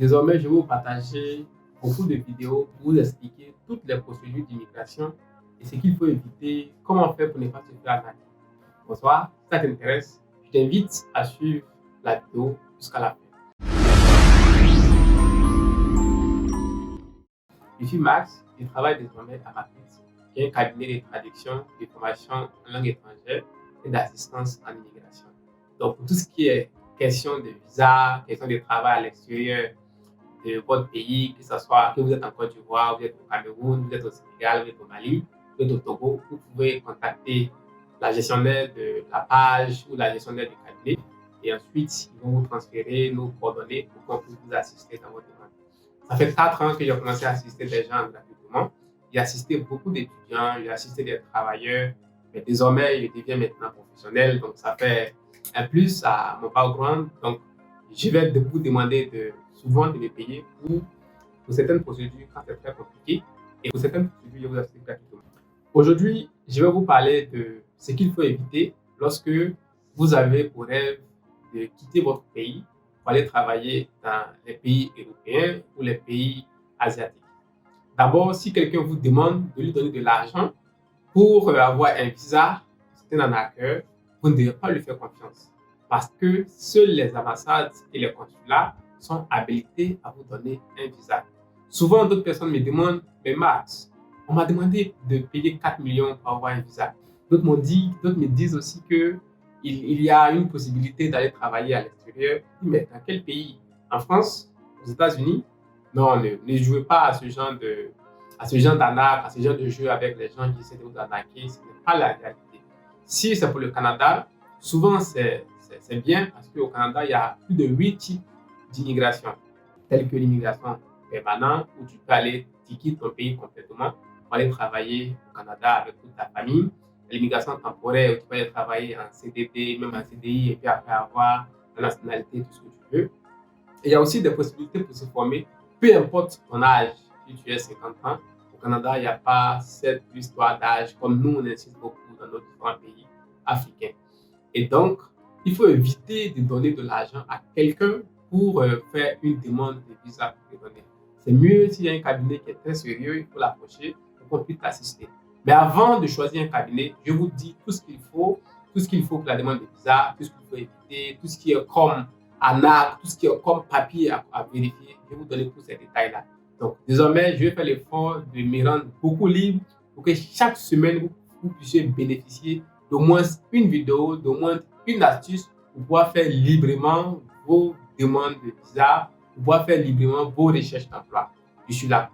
Désormais, je vais vous partager beaucoup de vidéos pour vous expliquer toutes les procédures d'immigration et ce qu'il faut éviter, comment faire pour ne pas se faire arnaquer. Bonsoir, si ça t'intéresse, je t'invite à suivre la vidéo jusqu'à la fin. Je suis Max, je travaille désormais à Rapid, qui est un cabinet de traduction, de formation en langue étrangère et d'assistance en immigration. Donc, pour tout ce qui est question de visa, question de travail à l'extérieur de votre pays, que ce soit que vous êtes en Côte d'Ivoire, vous êtes au Cameroun, vous êtes au Sénégal, vous êtes au Mali, vous êtes au Togo, vous pouvez contacter la gestionnaire de la page ou la gestionnaire du cabinet et ensuite ils vont vous transférer nos coordonnées pour qu'on puisse vous assister dans votre demande. Ça fait 4 ans que j'ai commencé à assister des gens gratuitement. J'ai assisté beaucoup d'étudiants, j'ai assisté des travailleurs, mais désormais je deviens maintenant professionnel, donc ça fait un plus à mon background. Donc je vais vous demander souvent de me payer pour certaines procédures quand c'est très compliqué et pour certaines procédures, je vous assiste gratuitement. Aujourd'hui, je vais vous parler de ce qu'il faut éviter lorsque vous avez pour rêve de quitter votre pays pour aller travailler dans les pays européens ou les pays asiatiques. D'abord, si quelqu'un vous demande de lui donner de l'argent pour avoir un visa, c'est un arnaqueur, vous ne devez pas lui faire confiance parce que seules les ambassades et les consulats sont habilités à vous donner un visa. Souvent, d'autres personnes me demandent, mais Max, on m'a demandé de payer 4 millions pour avoir un visa. D'autres me disent aussi qu'il y a une possibilité d'aller travailler à l'extérieur. Mais dans quel pays? En France? Aux États-Unis? Non, ne jouez pas à ce genre d'arnaque, à ce genre de jeu avec les gens qui essaient de vous arnaquer. Ce n'est pas la réalité. Si c'est pour le Canada, souvent c'est bien parce qu'au Canada, il y a plus de 8 types d'immigration, telles que l'immigration permanente, où tu peux aller, tu quittes ton pays complètement pour aller travailler au Canada avec toute ta famille. L'immigration temporaire, où tu peux aller travailler en CDD, même en CDI, et puis après avoir la nationalité, tout ce que tu veux. Et il y a aussi des possibilités pour se former, peu importe ton âge, si tu es 50 ans. Au Canada, il n'y a pas cette histoire d'âge comme nous, on insiste beaucoup dans nos différents pays africains. Et donc, il faut éviter de donner de l'argent à quelqu'un pour faire une demande de visa pour te donner. C'est mieux s'il y a un cabinet qui est très sérieux, il faut l'approcher pour qu'on puisse t'assister. Mais avant de choisir un cabinet, je vous dis tout ce qu'il faut pour la demande de visa, tout ce qu'il faut éviter, tout ce qui est comme arnaque, tout ce qui est comme papier à vérifier. Je vais vous donner tous ces détails-là. Donc, désormais, je vais faire l'effort de me rendre beaucoup libre pour que chaque semaine, vous puissiez bénéficier d'au moins une vidéo, d'au moins une astuce pour pouvoir faire librement vos demandes de visa, pour pouvoir faire librement vos recherches d'emploi. Je suis là.